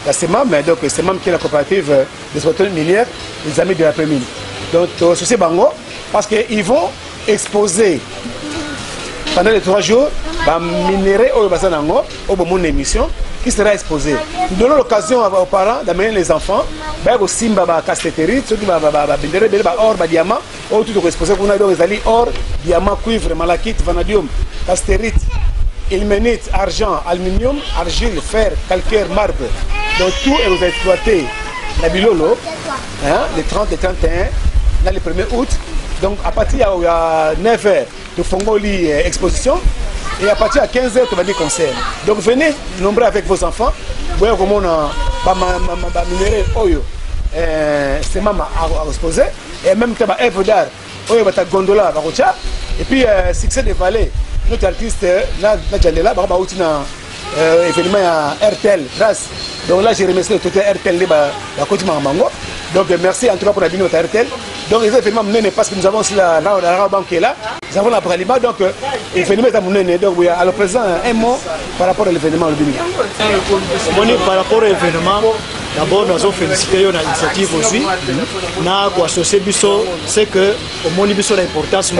la CEMAM, donc CEMAM qui est la coopérative d'exploitation minière des amis de la Prémine. Donc c'est Bango, parce qu'ils vont exposer pendant les 3 jours, les minéraux au Basanango, au moment de l'émission, qui sera exposé. Nous donnons l'occasion aux parents d'amener les enfants, aussi castéterite, ceux qui vont or, diamant, ou tout exposé pour nous, or, diamant, cuivre, malachite, vanadium, castérite, ilménite, argent, aluminium, argile, fer, calcaire, marbre. Donc tout est nous exploité. La Bilolo, les 30 et 31, dans le 1er août. Donc à partir de 9h, nous faisons l'exposition. Et à partir de 15h, tu vas dire concert. Donc venez nombreux avec vos enfants. Vous voyez comment on a minéré Oyo. C'est maman à exposer. Et même tu as œuvre d'art. Oyo va gondola à et puis succès des vallées. Notre artiste, là, Nadjandela, va un événement à RTL, grâce. Donc là, j'ai remercié le total RTL de côté Mango. Donc merci en tout cas pour la vidéo de RTL. Donc les événements menés parce que nous avons aussi la banque qui est là. Nous avons la Bralima. Donc l'événement est mené. Donc oui, alors présent un mot par rapport à l'événement. Par rapport à l'événement, d'abord nous avons félicité l'initiative aussi. Nous avons associé Bisso, c'est que au monde Bisso l'importance.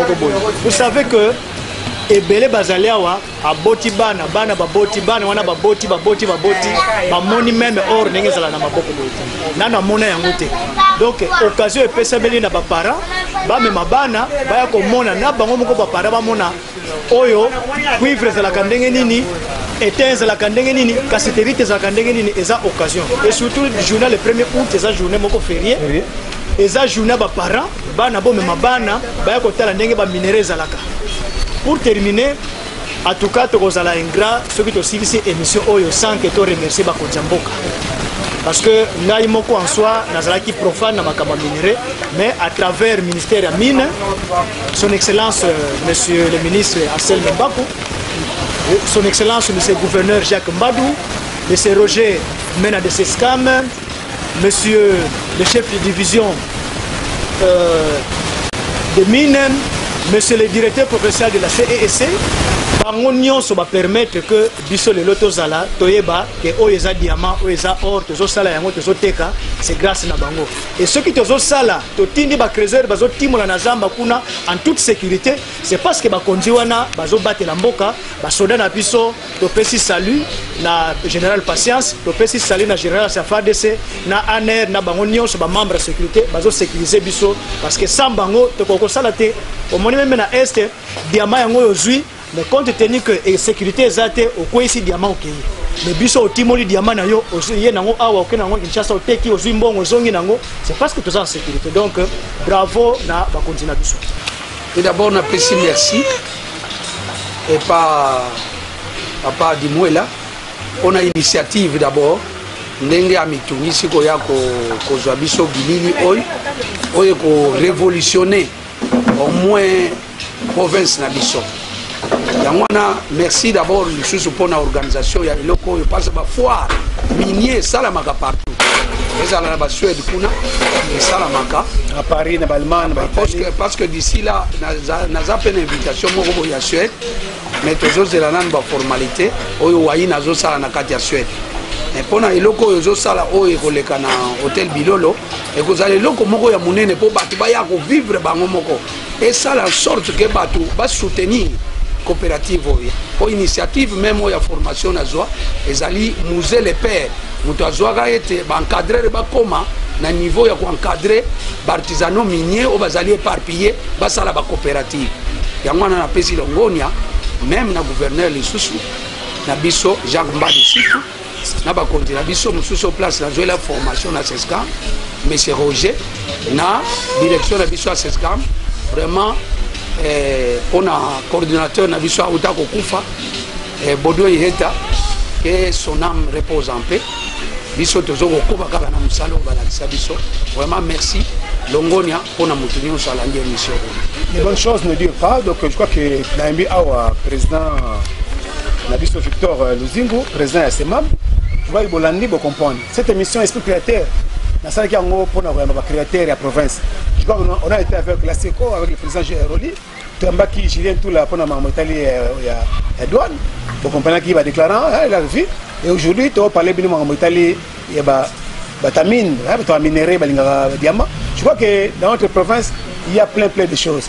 Vous savez que ebele bazaliawa aboti bana baboti bana wana baboti bamoni même or ndenge zala na maboko bote nana mona yango te donc occasion epesa beli na ba parents ba mema bana baya komona na bango moko ba parents bamona oyo cuivre zala kandenge nini éteint zala kandenge nini casséterite zala kandenge nini eza occasion et surtout journée le 1er août eza journée moko férié eza journée ba parents bana bo mema bana baya kotala ndenge ba minéraux zalaka. Pour terminer, en tout cas, tu as ingrat ceux qui ont suivi cette émission sans que tu remercies Bakodjamboka. Parce que nous en soi, nous qui profane dans ma minéraux, mais à travers le ministère de la Mine, son Excellence, Monsieur le ministre Assel Mbakou, son Excellence, Monsieur le gouverneur Jacques Mbadou, Monsieur Roger Mena de Sescam, Monsieur le chef de division de Mine, Monsieur le directeur professionnel de la CESC, Bangonio va permettre que Bisso le loto zala toyeba que oeza diamant oeza or tozo sala yango tozo teka c'est grâce na bango et ceux qui tozo sala to tindi ba creuser bazo timola na zamba kuna en toute sécurité c'est parce que ba konzi wana bazo battre la mboka ba soda na biso to pesi salut na général patience to pesi salut na général SAFADC na ANR na bangonio so ba membre de sécurité bazo sécuriser biso parce que sans bango to ko sala te au moni même na est diamant yango yozui. Mais compte tenu que la sécurité est atteinte au quoi ici diamant ok mais biso timoli diamant na yo osuye nango awa ok nango Kinshasa oteki ozui mbongo zongi nango c'est parce que tout ça en sécurité donc bravo na ba continuer biso. Et d'abord on apprécie merci et pas papa Dimouela on a initiative d'abord ndenge amitungi siko ya ko zwa biso bilili oyo ko révolutionner au moins province na biso. Yangwana, merci d'abord pour l'organisation. Il y a le locaux, il passe à foire, minier, salamaka partout. Les Alabas Suède, et salamaka. À Paris, à Allemagne, parce que d'ici là, nous avons fait une invitation à Suède, mais tous les autres ont une formalité. Nous avons fait une Suède. Et pour les locaux, ils ont fait un hôtel Bilolo. Et vous allez locaux, ils ont vivre. Et ça, la sorte que vous va soutenir. Coopérative ou initiative même ou formation na zoa ezali musée les pères mutu azoaka ete encadrer bakoma na niveau ya encadrer artisanaux minier ou bazali éparpillé basala ba coopérative yango na pesi longonia même na gouverneur lisusu na biso Jacques Mbadi situ na ba konti na biso mususu place na zoa la formation na CESCAM monsieur Roger na direction na biso à CESCAM vraiment on a coordinateur na biso Outako Kufa Bodo Iheta que son âme repose en paix biso tozoko kuba kaka na musalo balakisa biso vraiment merci Longonia pour na mutunyo salandi émission. Les bonnes choses ne durent pas donc je crois que Naimbi Awa président na biso Victor Luzingu président ya CEMAM je vois bolandi bo comprendre cette émission esprit créateur na sala ki yango pour na ba créateur ya province. Je crois qu'on a été avec la SECO, avec le président Géroli, Tambaki, Julien, tout là, pour la Italie, il y a douane. Vous comprenez qui va déclarer, il a vu. Et aujourd'hui, tu vas parler de l'Italie, il y a batamine, minéraux, diamant. Je crois que dans notre province, il y a plein de choses.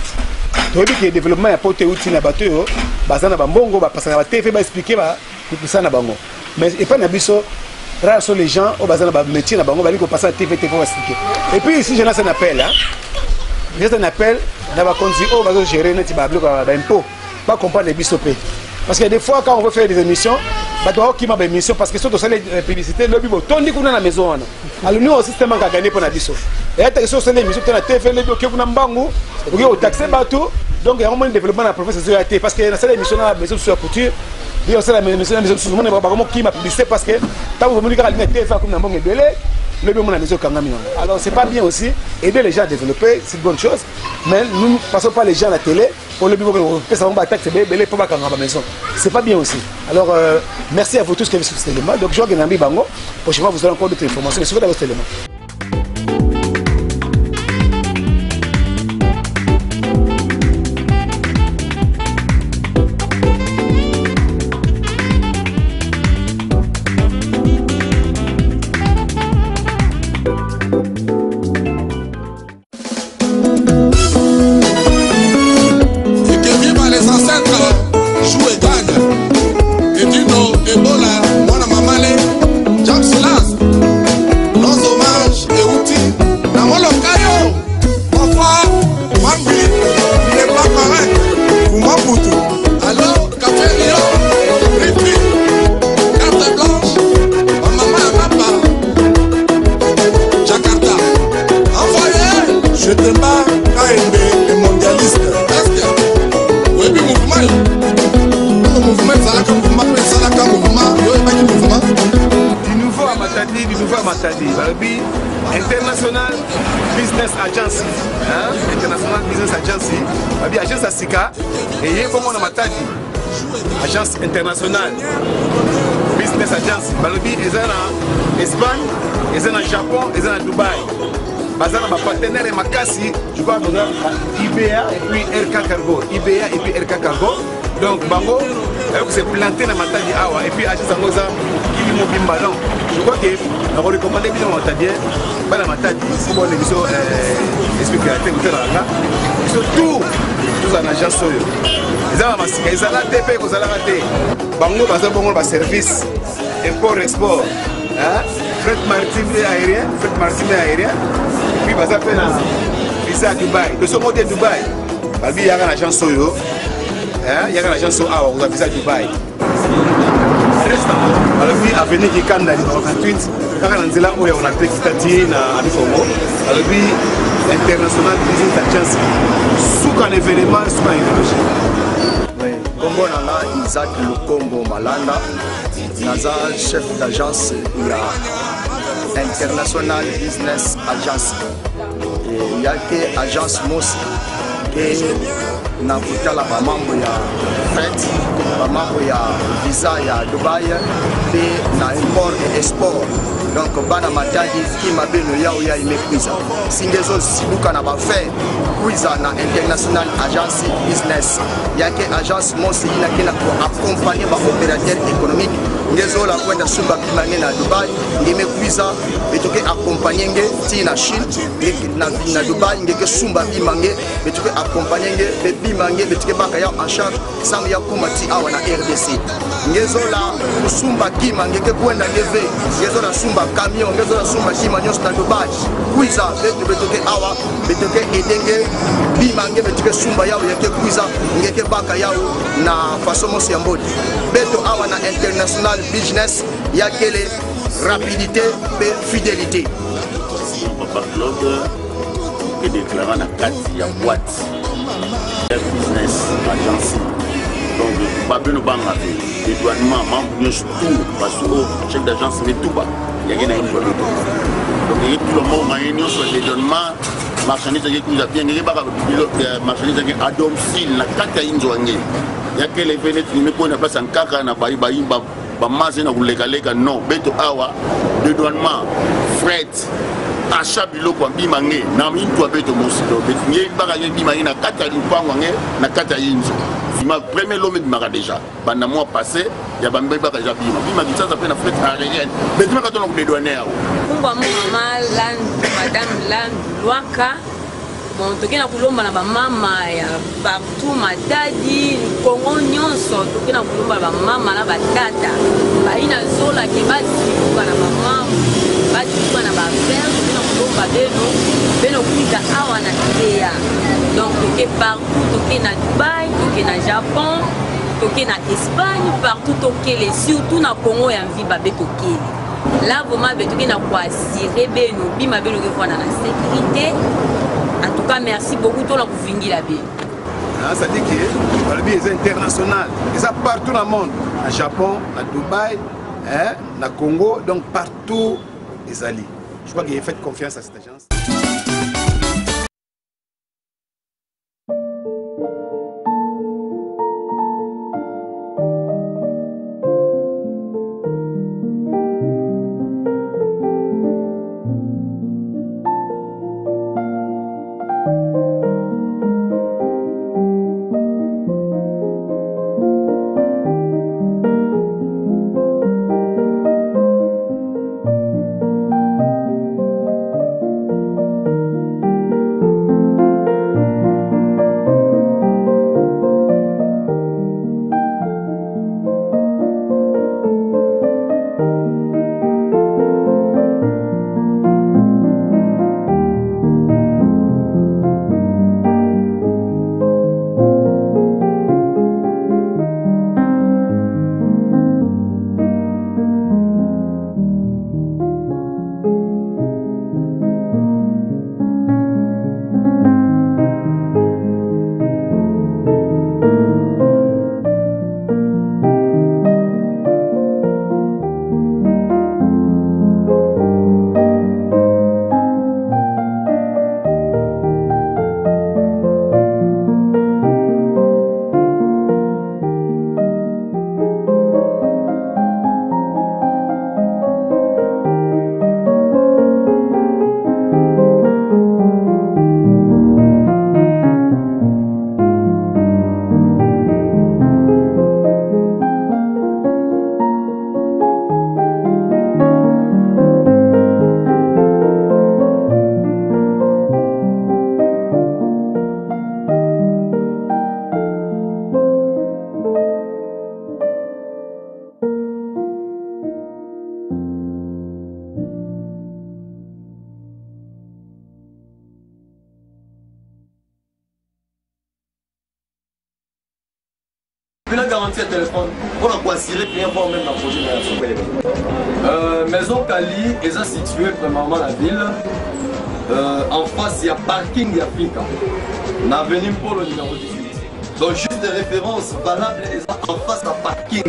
Tu vois que le développement est porté outil na bateau, bazana bambongo, parce que TV va expliquer ça na bango. Mais et pas na biso, rares sont les gens au bazana ba métier na bango, va dire passer à TV va expliquer. Et puis ici je lance un appel hein. Je lance un appel, na ba konzi o va gérer net ba bloc ba impôt, pas comprendre les bisopé. Parce que des fois quand on veut faire des émissions, bah toi qui m'a des émissions parce que surtout ça les publicités le bibo tondi kuna na maison ana. Alors nous au système ka gagner pour na biso. Et ta sur ces émissions na TV le bibo kuna mbangu, au taxer bateau. Donc il y a vraiment un développement dans la province de l'AT parce que dans cette émission la maison sur la couture, il y a aussi la maison sur le monde vraiment qui m'a publicité parce que tant que vous me dites que la TV comme na mbongo belé, le bibo na maison kangami. Alors c'est pas bien aussi aider les gens à développer, c'est une bonne chose, mais nous ne passons pas les gens à la télé pour le bibo que ça va attaquer belé pour pas kangama la maison. C'est pas bien aussi. Alors merci à vous tous qui avez suivi cet élément. Donc je vois que Nambi Bango, prochainement vous aurez encore d'autres informations. Mais suivez cet élément. International Business Agency, International Business Agency, agence Asika, et il y a beaucoup de matadi, agence internationale Business Agency, balobi ils sont en Espagne, ils sont en Japon, ils sont en Dubaï. Bazana ma partenaire et Makassi, je crois qu'on a IBA et puis RK Cargo, IBA et puis RK Cargo. Donc Bango, c'est planté dans matadi awa et puis agence Angoza qui lui mobile ballon. Je crois que on va recommander bien au matadien, pas la matadi, c'est bon les bisous explicatifs de la là. Ils sont tous en agence soyo. Ils ont masika, ils ont la TP, ils ont la raté. Bango bazar bango ba service import export, fret maritime et aérien, et puis bazar fait na visa à Dubaï. De ce modèle Dubaï, balbi il y a une agence soyo, il y a une agence soyo à on a visa Dubaï. Alors puis avenue qui canne dans le 28 quand on est là où on a pris Kitati na Abifongo alors puis international business agency sous un événement sous un événement. Oui, Kombo nana Isaac Lukombo Malanda, naza chef d'agence la International Business Agency. Il y a que agence Mosi que na kutala ba mambo ya fret, ba mambo ya visa ya Dubai et na import et export. Donc bana matadi qui mabeno yao ya imekwiza singezo sibuka na ba fait kwiza na International Agency Business yake agence Mosi ina kina ko accompagner ba opérateur économique ngezo la kwenda sumba kimane na Dubai ngimekwiza betoke accompagner nge ti na Chine na Dubai ngeke sumba bimange betoke accompagner nge be bimange betoke baka ya en charge sang ya komati awa na RDC ngezo la sumba kimange ke kwenda ngeve ngezo la sumba camion ngezo la sumba kima nyos na Dubai kwiza betoke awa betoke edenge bimange betoke sumba yao yake kwiza ngeke baka yao na façon Mosi Ambodi beto awa na International Business yake le rapidité et fidélité. Papa Claude est déclaré na kati ya boîte business agency. Donc babeno banga fait dédouanement membre tout parce que chef d'agence met tout bas. Il y a une produit. Donc il y a tout le monde maïnio sur le dédouanement marchandise qui nous a bien géré par le marchandise qui a domicile na kati ya inzoange. Il y a que les vénètes qui me connaissent place en kaka na baï bamaze na kulekaleka non beto awa dédouanement fret achat biloko bimange na mintu abeto mosilo betinye bagaye bimange na kata lupango na kata yinzo ma premier l'homme bimaka déjà banda mois passé ya bambe baka ja bima kitasa pe na fête aérienne betima ka tona ku douanière kumba mama land madame land Luaka bon tokena kulomba na ba mama ya partout matadi Kongo nyonso tokena kulomba ba mama na ba tata ba ina zola ke basi na ba mama basi na ba père tokena kulomba beno kuita awa na teya donc toke partout toke na Dubaï toke na Japon toke na Espagne partout toke les surtout na Congo ya mvi babe toke là vraiment toke na kwa assurer beno bima beno ke fona na sécurité. En tout cas, merci beaucoup pour vous la vie. Ça dit que le est international. Et ça partout dans le monde. À Japon, à Dubaï, à Congo, donc partout les alliés. Je crois qu'il a fait confiance à cette agence. La garantie à téléphone, on a quoi assurer bien voir même dans le projet. Maison Kali est située premièrement la ville. En face, il y a parking Africa. On a venu pour le numéro 18. Donc juste des références valables en face à parking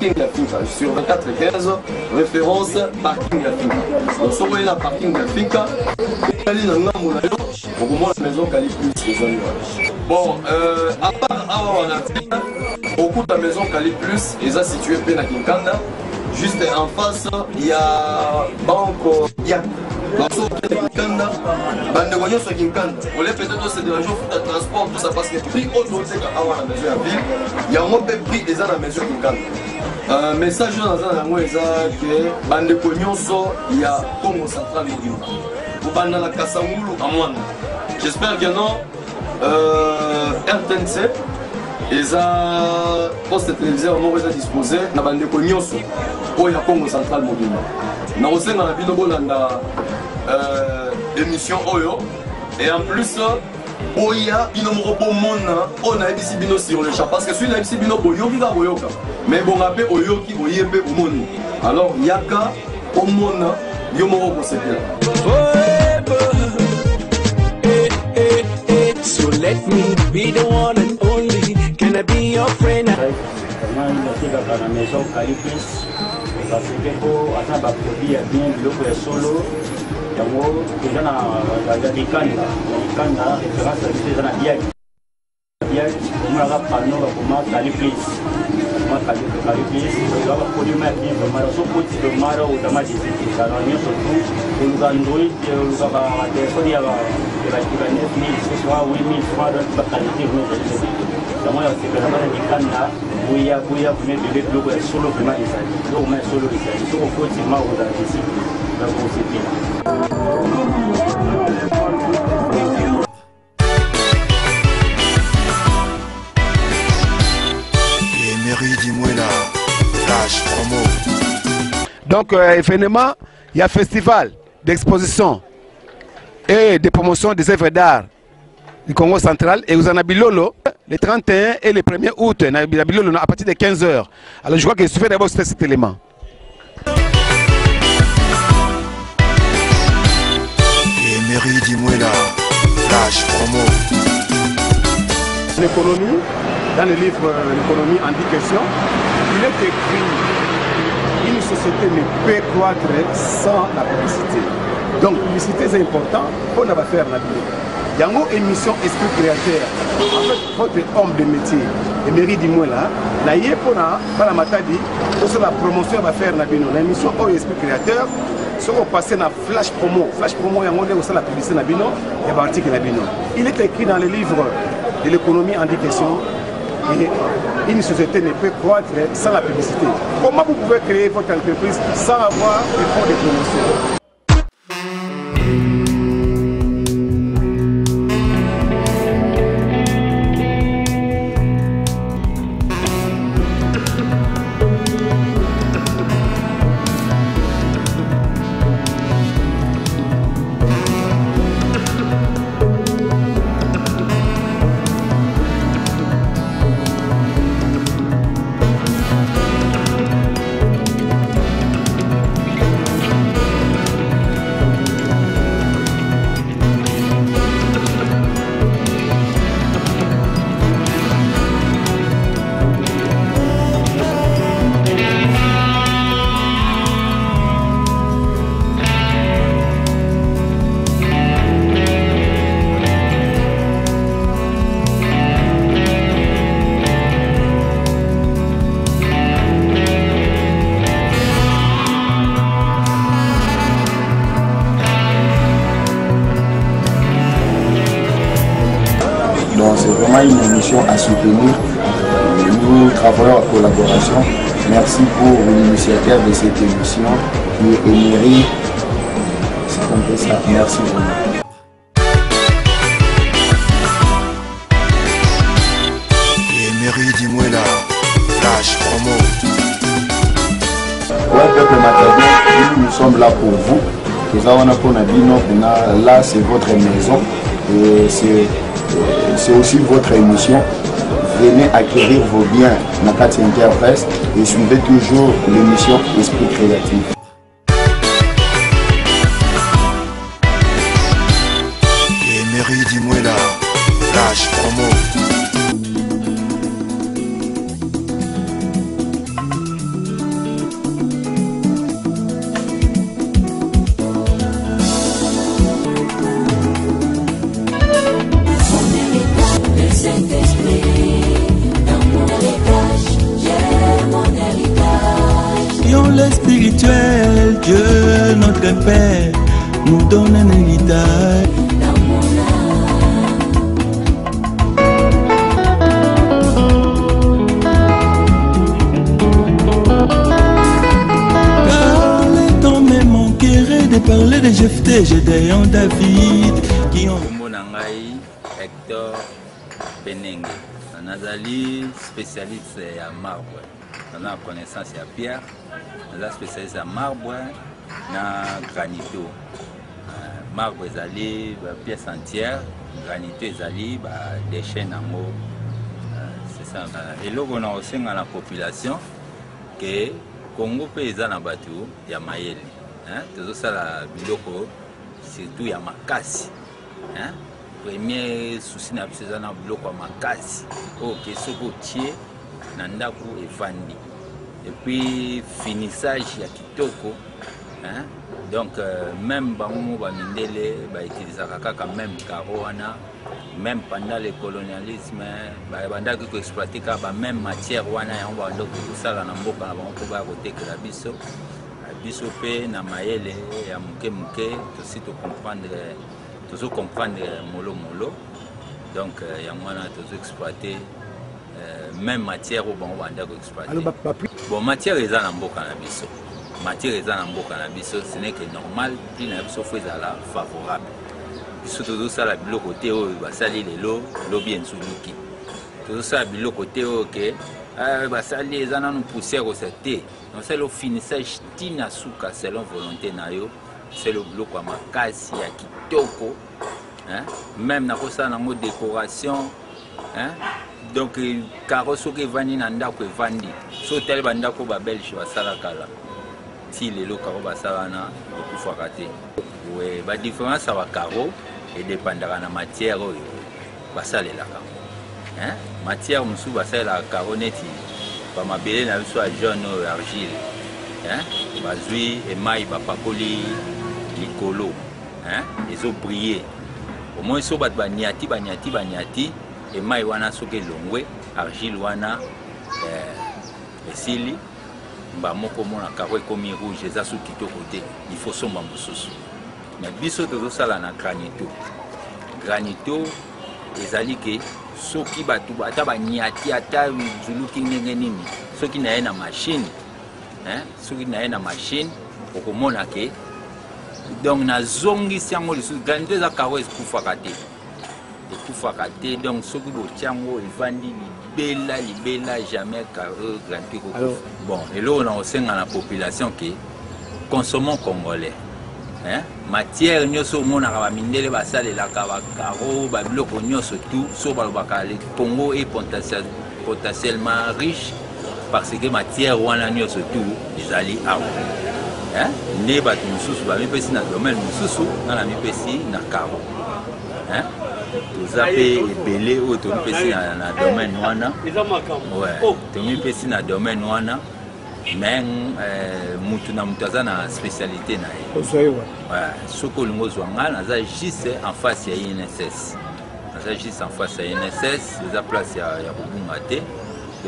Africa. Sur 24-15, référence parking Africa. Donc si vous voyez la parking Africa, Kali n'a pas au moins la maison Kali plus. Bon, à part Awa Africa, beaucoup de la maison Kali Plus est située bien à Kinkanda. Juste en face, il y a Banco Yak. Dans ce Kinkanda, Bandegonyo sur Kinkanda. On les peut-être c'est de la journée de transport, tout ça parce que prix autre c'est qu'à la maison à ville. Il y a un peu prix des ans à la maison Kinkanda. Message dans un mois exact que Bandegonyo sur il y a Congo Central Mobimba. Pour Banda la Kassamulu à Moine. J'espère que non. RTNC. Et ça, poste téléviseur, on va disposer na bande ko nyonso pour ya Congo Central Mobimba. Na osenga na bino bolanda émission oyo et en plus oya bino moko bomona on a ici bino sur le chat parce que celui là ici bino boyoki ka boyoka mais bon appé oyoki oyebe omoni. Alors yaka omona yo moko ko sepela. So let me be the one and only. Can I be your friend? Vraiment, il y a la maison Kali Plus parce que pour attendre produit bien biloko ya solo. Yango déjà na Kanda référence à ça na bien. Bien, on a pas panneau comme Kali Plus. ma kalipis donc aba kodima ki mara so ko ti mara o dama di kana nyo so tu uluga android uluga ba telefoni ya ba net ni so wa wi mi fa da ba kaliti no de dama ya se kana ba di kana buya me de logo é solo prima design logo mais solo design so ko ti ma o da disi da ko se ti Donc, événement, il y a festival d'exposition et de promotion des œuvres d'art du Congo central et vous en avez Bilolo le 31 et le 1er août Bilolo, à partir de 15h. Alors je crois qu'il suffit d'abord cet élément. Mairie d'Imouela, Flash Promo. L'économie, dans le livre L'économie en 10 questions, il est écrit: une société ne peut croître sans la publicité. Donc, la publicité c'est important, on va faire la vie. Il y a une émission Esprit Créateur. En fait, votre homme de métier, et Mairie d'Imouela, la yé pour la matadi, pour la promotion va faire la vie. L'émission Esprit Créateur, si on passe dans Flash Promo, il y a la publicité dans Bino, il y a un article dans Bino. Il est écrit dans le livre de l'économie en 10 questions. Et une société ne peut croître sans la publicité. Comment vous pouvez créer votre entreprise sans avoir des fonds de promotion? C'est vraiment une émission à soutenir. Nous travaillons en collaboration. Merci pour l'initiative de cette émission qui est Emery. C'est un peu ça. Merci vraiment. Emery d'Imouela, Flash Promo. Ouais, peuple matadien, nous sommes là pour vous. Nous avons là, c'est votre maison. Et c'est aussi votre émission. Venez acquérir vos biens dans Nakati Interpresse et suivez toujours l'émission Esprit Créatif. Et Mairie d'Imouela, Flash Promo. Spirituel, Dieu notre Père nous donne un héritage. Car le temps me manquerait de parler de Jephthé, Gédéon, David qui ont... Hector Benenge, Nazali spécialiste à marbre. On a connaissance à pierre, on a spécialisé à marbre, na granito. Marbre ezali pièce entière, granito ezali déchets nango. C'est ça. Et là on a aussi dans la population que Congo peut ezali na batu ya mayele. Tout ça la biloko surtout ya makasi. Premier souci na biso ezali na biloko ya makasi. OK, soko tie na ndako efandi. Et puis finissage ya kitoko, Donc même bango bamindele bautilisaka kaka même carreau wana, même pendant le colonialisme bandaki koexploite kaka même matière wana yango bandoko kosala na mboka na bango mpo bakotekela biso biso mpe na mayele ya moke moke tosi tozocomprendre molomolo. Donc yango wana tozoexploite même matière oyo bango bandaki koexploite. Bon, matière eza na mboka na biso, matière eza na mboka na biso, ce n'est que normal prix na biso fo ezala favorable. Biso tozosala biloko te oyo basali lelo lobi ensuluki, tozosala biloko te oyo ke basali eza nanu poussière osa te. Donc c'est le finissage tina suka selon volonté na yo, c'est le biloko ya makasi ya kitoko, même nakosala nango décoration. Donc carreau soki evandi na ndako evandi so tele bandako ba belge basalaka la ti lelo carreau basala na ekufaka te. Ouais, ba différence ya carreau edépendaka na matière oyo basalelaka. Matière mosusu basalelaka carreau neti bamabele na biso ya jaune oyo argile, bazwi emai bapakoli likolo, ezobriller au moins so bato baniati et mai wana soki elongwe argile wana esili mba moko mona carreau ekomi rouge eza so kitoko te, il faut somba mosusu. Mais biso tozosala na granito ezali ke soki bato ata baniati ata zuluki ndenge nini soki na ye na machine, soki na ye na machine okomona ke donc nazongisi yango lisusu. Granito eza carreau ekufaka te, ekufaka te. Donc soki botiango evandi libela jamais carreau granito kokufa. Bon, eloko na osenga na population ke consommons congolais. Matière nyonso omonaka bamindele basalelaka bacarreau babiloko nyonso tout so balobaka le Congo est potentiellement riche parce que matière wana nyonso tout ezali awa. Ne bato mosusu bamipesi na domaine mosusu na mipesi na carreau. Toza mpe ebele oyo tomipesi na domaine wana, tomipesi na domaine wana, mais mutu na mutu aza na spécialité na ye. Soki olingi ozwa nga naza juste en face ya INSS, naza juste en face ya INSS, eza place ya kobunga te.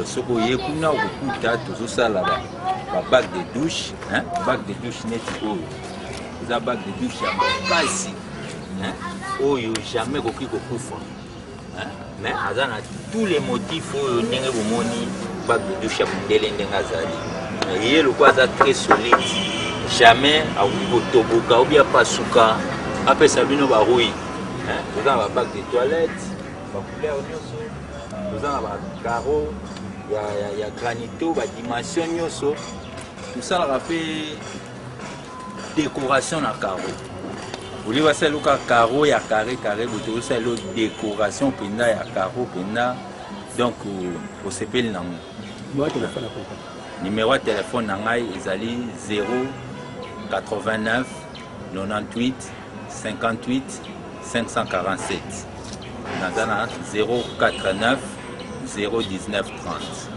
Soki oye kuna okokuta tozosala babac de douche, bac de douche neti oyo eza bac de douche ya makasi oyo jamais koki kokufa, mais aza na tous les motifs oyo ndenge bomoni bac de douche ya mondele ndenge azali. Ye loko aza très solide, jamais akoki kotoboka obi apasuka apesa bino barui. Toza na babac de toilette bacouleur nyonso, toza na bacarreau ya granito badimension nyonso, tosalaka mpe décoration na carreau. Oli basala loka carreau ya carré boto osala décoration penda ya carreau penda. Donc osepeli nango. Numéro de téléphone na ngai ezali 089 98 58 547. Nazana 089 019 30.